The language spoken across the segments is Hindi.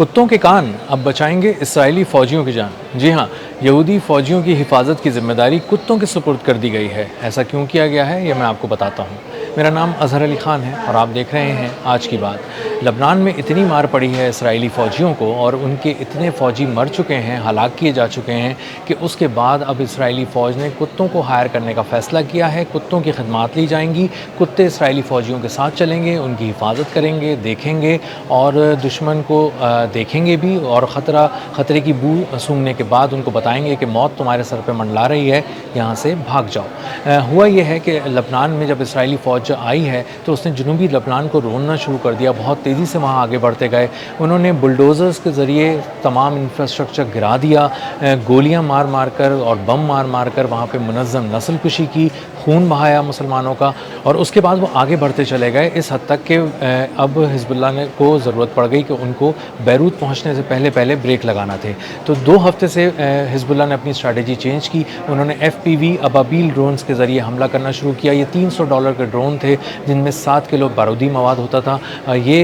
कुत्तों के कान अब बचाएंगे इसराइली फ़ौजियों की जान। जी हाँ, यहूदी फ़ौजियों की हिफाजत की जिम्मेदारी कुत्तों के सुपुर्द कर दी गई है। ऐसा क्यों किया गया है, ये मैं आपको बताता हूँ। मेरा नाम अज़हर अली ख़ान है और आप देख रहे हैं आज की बात। लबनान में इतनी मार पड़ी है इसराइली फ़ौजियों को और उनके इतने फ़ौजी मर चुके हैं, हलाक किए जा चुके हैं कि उसके बाद अब इसराइली फ़ौज ने कुत्तों को हायर करने का फ़ैसला किया है। कुत्तों की खिदमत ली जाएंगी, कुत्ते इसराइली फ़ौजियों के साथ चलेंगे, उनकी हिफाजत करेंगे, देखेंगे और दुश्मन को देखेंगे भी और ख़तरे की बू सूंघने के बाद उनको बताएंगे कि मौत तुम्हारे सर पे मंडला रही है, यहाँ से भाग जाओ। हुआ ये है कि लबनान में जब इसराइली फ़ौज आई है तो उसने जनूबी लबनान को रोनना शुरू कर दिया। बहुत तेज़ी से वहाँ आगे बढ़ते गए। उन्होंने बुलडोज़र्स के ज़रिए तमाम इंफ्रास्ट्रक्चर गिरा दिया, गोलियाँ मार मार कर और बम मार मार कर वहाँ पे मुनज़्ज़म नस्लकुशी की, खून बहाया मुसलमानों का। और उसके बाद वो आगे बढ़ते चले गए इस हद तक कि अब हिज़्बुल्लाह ने को ज़रूरत पड़ गई कि उनको बैरूत पहुंचने से पहले ब्रेक लगाना थे। तो 2 हफ्ते से हिज़्बुल्लाह ने अपनी स्ट्रैटेजी चेंज की। उन्होंने FPV अबाबील ड्रोन्स के ज़रिए हमला करना शुरू किया। ये $300 के ड्रोन थे जिनमें 7 किलो बारूदी मवाद होता था। ये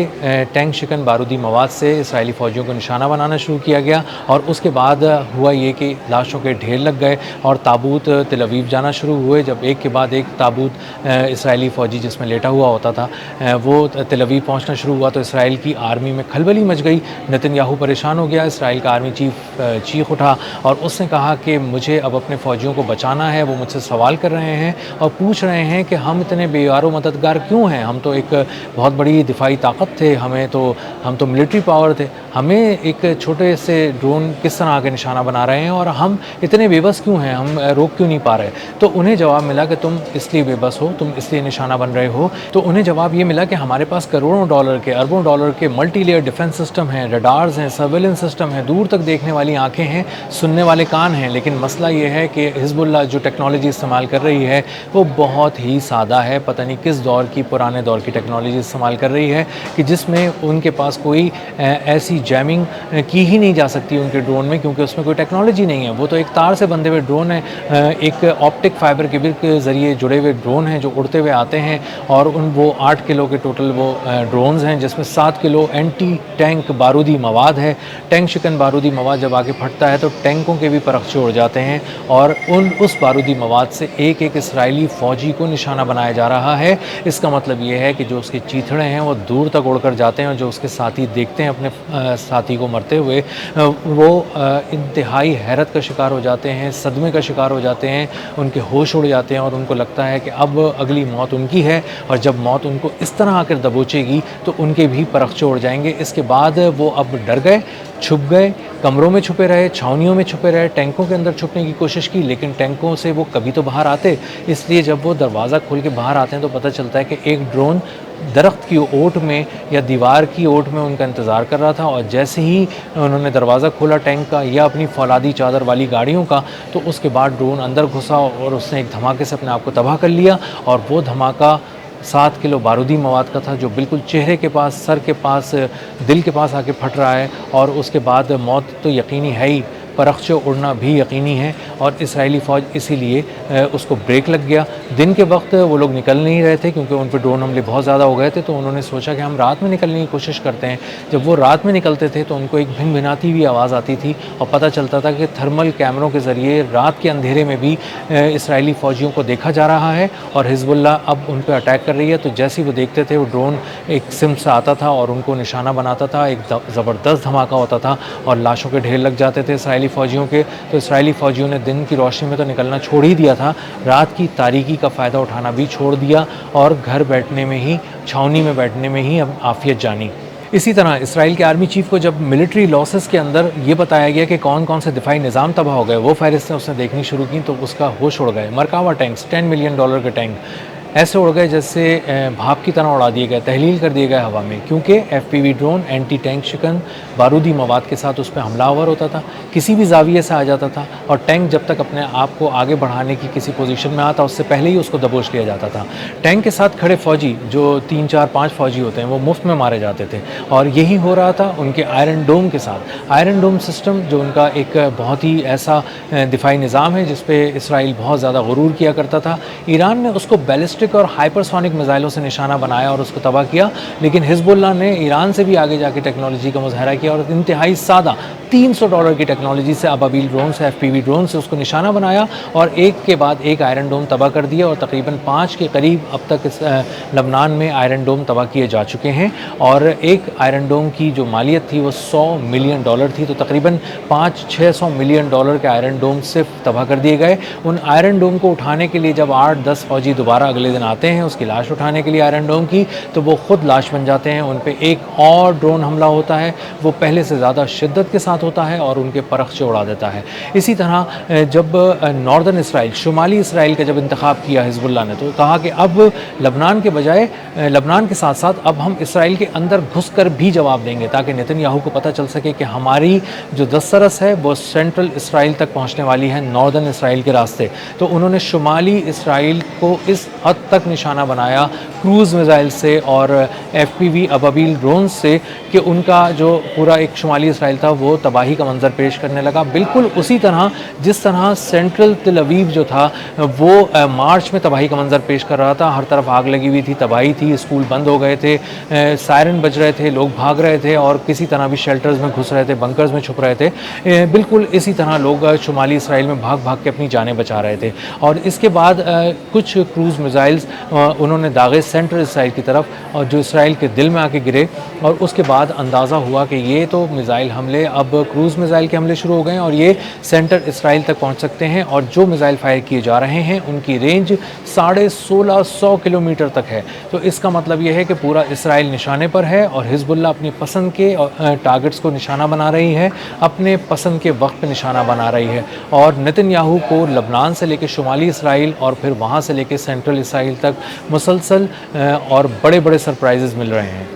टैंक शिकन बारूदी मवाद से इसराइली फ़ौजियों को निशाना बनाना शुरू किया गया और उसके बाद हुआ ये कि लाशों के ढेर लग गए और ताबूत तेल अवीव जाना शुरू हुए। जब एक के बाद एक ताबूत इसराइली फ़ौजी जिसमें लेटा हुआ होता था वो तेल अवीव पहुँचना शुरू हुआ तो इसराइल की आर्मी में खलबली मच गई। नेतन्याहू परेशान हो गया। इसराइल का आर्मी चीफ चीख उठा और उसने कहा कि मुझे अब अपने फ़ौजियों को बचाना है। वो मुझसे सवाल कर रहे हैं और पूछ रहे हैं कि हम इतने बेयारो मददगार क्यों हैं, हम तो एक बहुत बड़ी दिफाई ताकत थे, हम तो मिलिट्री पावर थे, हमें एक छोटे से ड्रोन किस तरह आगे निशाना बना रहे हैं और हम इतने बेबस क्यों हैं, हम रोक क्यों नहीं पा रहे। तो उन्हें जवाब मिला कि तुम इसलिए बेबस हो, तुम इसलिए निशाना बन रहे हो। तो उन्हें जवाब ये मिला कि हमारे पास करोड़ों डॉलर के, अरबों डॉलर के मल्टी लेयर डिफेंस सिस्टम हैं, रडार्स हैं, सर्वेलेंस सिस्टम है, दूर तक देखने वाली आंखें हैं, सुनने वाले कान हैं। लेकिन मसला ये है कि हिज़्बुल्लाह जो टेक्नोलॉजी इस्तेमाल कर रही है वो बहुत ही सादा है। पता नहीं किस दौर की, पुराने दौर की टेक्नोलॉजी इस्तेमाल कर रही है कि जिसमें उनके पास कोई ऐसी जैमिंग की ही नहीं जा सकती उनके ड्रोन में, क्योंकि उसमें कोई टेक्नोलॉजी नहीं है। वो तो एक तार से बंधे हुए ड्रोन है, एक ऑप्टिक फाइबर केबल के ज़रिए जुड़े हुए ड्रोन हैं जो उड़ते हुए आते हैं और वो 8 किलो के टोटल वो ड्रोन्स हैं जिसमें 7 किलो एंटी टैंक बारूदी मवाद है। टैंक शिकन बारूदी मवाद जब आगे फटता है तो टैंकों के भी परखचे उड़ जाते हैं और उस बारूदी मवाद से एक एक इसराइली फ़ौजी को निशाना बनाया जा रहा है। इसका मतलब ये है कि जो उसके चीथड़े हैं वो दूर तक उड़कर जाते हैं और जो उसके साथी देखते हैं अपने साथी को मरते हुए वो इंतहाई हैरत का शिकार हो जाते हैं, सदमे का शिकार हो जाते हैं, उनके होश उड़ जाते हैं और उनको लगता है कि अब अगली मौत उनकी है और जब मौत उनको इस तरह आकर दबोचेगी तो उनके भी परखचे उड़ जाएंगे। इसके बाद वो अब डर गए, छुप गए, कमरों में छुपे रहे, छावनियों में छुपे रहे, टैंकों के अंदर छुपने की कोशिश की, लेकिन टैंकों से वो कभी तो बाहर आते। इसलिए जब वो दरवाज़ा खोल के बाहर आते हैं तो पता चलता है कि एक ड्रोन दरख्त की ओट में या दीवार की ओट में उनका इंतज़ार कर रहा था और जैसे ही उन्होंने दरवाज़ा खोला टैंक का या अपनी फौलादी चादर वाली गाड़ियों का तो उसके बाद ड्रोन अंदर घुसा और उसने एक धमाके से अपने आप को तबाह कर लिया। और वो धमाका 7 किलो बारूदी मवाद का था जो बिल्कुल चेहरे के पास, सर के पास, दिल के पास आके फट रहा है और उसके बाद मौत तो यकीनी है ही, परखचे उड़ना भी यकीनी है। और इसराइली फ़ौज इसीलिए उसको ब्रेक लग गया। दिन के वक्त वो लोग निकल नहीं रहे थे क्योंकि उन पर ड्रोन हमले बहुत ज़्यादा हो गए थे, तो उन्होंने सोचा कि हम रात में निकलने की कोशिश करते हैं। जब वो रात में निकलते थे तो उनको एक भिन-भिनाती हुई आवाज़ आती थी और पता चलता था कि थर्मल कैमरों के ज़रिए रात के अंधेरे में भी इसराइली फ़ौजियों को देखा जा रहा है और हिज़्बुल्लाह अब उन पर अटैक कर रही है। तो जैसे ही वो देखते थे वो ड्रोन एक सिम्त से आता था और उनको निशाना बनाता था, एक ज़बरदस्त धमाका होता था और लाशों के ढेर लग जाते थे इसराइली फ़ौजियों के। तो इसराइली फ़ौजियों ने दिन की रोशनी में तो निकलना छोड़ ही दिया था, रात की तारीकी का फ़ायदा उठाना भी छोड़ दिया और घर बैठने में ही, छावनी में बैठने में ही अब आफियत जानी। इसी तरह इसराइल के आर्मी चीफ को जब मिलिट्री लॉसेस के अंदर ये बताया गया कि कौन कौन से दिफाई निज़ाम तबाह हो गए, वो फ़हरिस्तें उसने देखनी शुरू की तो उसका होश उड़ गए। मरकावा टैंक्स, $10 मिलियन के टैंक ऐसे उड़ गए जैसे भाप की तरह उड़ा दिए गए, तहलील कर दिए गए हवा में, क्योंकि FPV ड्रोन एंटी टैंक शिकन बारूदी मवाद के साथ उस पर हमलावर होता था, किसी भी जाविये से आ जाता था और टैंक जब तक अपने आप को आगे बढ़ाने की किसी पोजीशन में आता उससे पहले ही उसको दबोच लिया जाता था। टैंक के साथ खड़े फ़ौजी जो 3, 4, 5 फ़ौजी होते हैं वो मुफ्त में मारे जाते थे और यही हो रहा था उनके आयरन डोम के साथ। आयरन डोम सिस्टम जो उनका एक बहुत ही ऐसा दिफाई निज़ाम है जिस पे इसराइल बहुत ज़्यादा गुरूर किया करता था, ईरान ने उसको बैलिस्टिक बैलिस्टिक और हाइपरसोनिक मिसाइलों से निशाना बनाया और उसको तबाह किया। लेकिन हिजबुल्लाह ने ईरान से भी आगे जाके टेक्नोलॉजी का मुजाहरा किया और इंतहाई सादा $300 की टेक्नोलॉजी से अबाबील ड्रोन से, FPV ड्रोन से उसको निशाना बनाया और एक के बाद एक आयरन डोम तबाह कर दिया और तकरीबन 5 के करीब अब तक इस लबनान में आयरन डोम तबाह किए जा चुके हैं। और एक आयरन डोम की जो मालियत थी वो $100 मिलियन थी, तो तकरीबन 500-600 मिलियन डॉलर के आयरन डोम सिर्फ तबाह कर दिए गए। उन आयरन डोम को उठाने के लिए जब 8-10 फौजी दोबारा अगले दिन आते हैं उसकी लाश उठाने के लिए आयरन डोम की, तो वो खुद लाश बन जाते हैं। उन पे एक और ड्रोन हमला होता है, वो पहले से ज़्यादा शिद्दत के साथ होता है और उनके परख उड़ा देता है। इसी तरह जब नॉर्दर्न इसराइल, शुमाली इसराइल का जब इंतखाब किया हिजबुल्लाह ने, तो कहा कि अब लबनान के बजाय लबनान के साथ साथ अब हम इसराइल के अंदर घुसकर भी जवाब देंगे, ताकि नेतन्याहू को पता चल सके कि हमारी जो दस्तरस है वो सेंट्रल इसराइल तक पहुंचने वाली है नॉर्दर्न इसराइल के रास्ते। तो उन्होंने शुमाली इसराइल को इस हद तक निशाना बनाया क्रूज़ मिसाइल से और FPV अबाबील ड्रोन से कि उनका जो पूरा एक शुमाली इसराइल था वो तबाही का मंजर पेश करने लगा। बिल्कुल उसी तरह जिस तरह सेंट्रल तेल अवीव जो था वो मार्च में तबाही का मंजर पेश कर रहा था। हर तरफ आग लगी हुई थी, तबाही थी, स्कूल बंद हो गए थे, सायरन बज रहे थे, लोग भाग रहे थे और किसी तरह भी शेल्टर्स में घुस रहे थे, बंकर्स में छुप रहे थे। बिल्कुल इसी तरह लोग शुमाली इसराइल में भाग भाग के अपनी जानें बचा रहे थे। और इसके बाद कुछ क्रूज़ मिसाइल्स उन्होंने दागे सेंट्रल इसराइल की तरफ, और जो इसराइल के दिल में आके गिरे। और उसके बाद अंदाज़ा हुआ कि ये तो मिसाइल हमले, अब क्रूज़ मिसाइल के हमले शुरू हो गए हैं और ये सेंट्रल इसराइल तक पहुंच सकते हैं। और जो मिसाइल फायर किए जा रहे हैं उनकी रेंज 1650 किलोमीटर तक है। तो इसका मतलब ये है कि पूरा इसराइल निशाने पर है और हिजबुल्लाह अपनी पसंद के टारगेट्स को निशाना बना रही है, अपने पसंद के वक्त पे निशाना बना रही है। और नेतन्याहू को लबनान से लेकर शुमाली इसराइल और फिर वहाँ से लेकर सेंट्रल इसराइल तक मुसलसल और बड़े बड़े सरप्राइजेज़ मिल रहे हैं।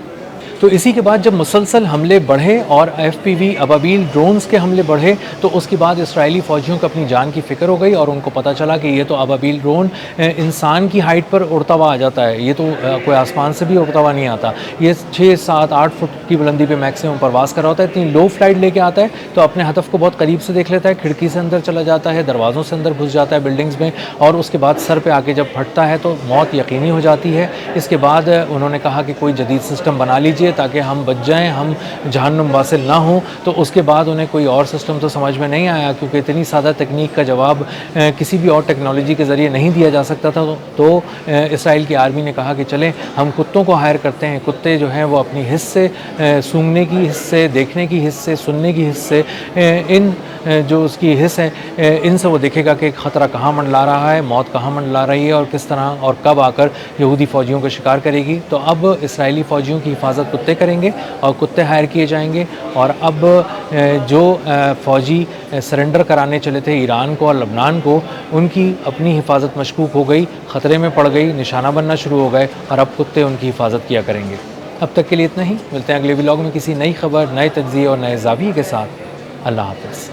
तो इसी के बाद जब मुसलसल हमले बढ़े और FPV अबाबील ड्रोन्स के हमले बढ़े, तो उसके बाद इसराइली फ़ौजियों को अपनी जान की फ़िक्र हो गई और उनको पता चला कि ये तो अबाबील ड्रोन इंसान की हाइट पर उड़ता हुआ आ जाता है, ये तो कोई आसमान से भी उड़ता हुआ नहीं आता। ये 6, 7, 8 फुट की बुलंदी पे मैक्सिमम परवास कर रहा होता है, इतनी लो फ्लाइट लेके आता है तो अपने हदफ को बहुत करीब से देख लेता है, खिड़की से अंदर चला जाता है, दरवाज़ों से अंदर घुस जाता है बिल्डिंग्स में, और उसके बाद सर पर आके जब फटता है तो मौत यकीनी हो जाती है। इसके बाद उन्होंने कहा कि कोई जदीद सिस्टम बना लीजिए ताकि हम बच जाएँ, हम जहन्नुम वासिल ना हों। तो उसके बाद उन्हें कोई और सिस्टम तो समझ में नहीं आया, क्योंकि इतनी सादा तकनीक का जवाब किसी भी और टेक्नोलॉजी के ज़रिए नहीं दिया जा सकता था। तो इसराइल की आर्मी ने कहा कि चलें हम कुत्तों को हायर करते हैं। कुत्ते जो हैं वो अपनी हिस्से, सूंघने की हिस्से, देखने की हिस्से, सुनने की हिस्से, इन जो उसकी हिस्स है इनसे वो देखेगा कि ख़तरा कहाँ मंडला रहा है, मौत कहाँ मंडला रही है और किस तरह और कब आकर यहूदी फ़ौजियों का शिकार करेगी। तो अब इसराइली फ़ौजियों की हिफाजत कुत्ते करेंगे और कुत्ते हायर किए जाएंगे। और अब जो फ़ौजी सरेंडर कराने चले थे ईरान को और लबनान को, उनकी अपनी हिफाजत मशकूक हो गई, ख़तरे में पड़ गई, निशाना बनना शुरू हो गए और अब कुत्ते उनकी हिफाजत किया करेंगे। अब तक के लिए इतना ही, मिलते हैं अगले व्लॉग में किसी नई खबर, नए तज्ज़िये और नए ज़ाविये के साथ। अल्लाह हाफ़िज़।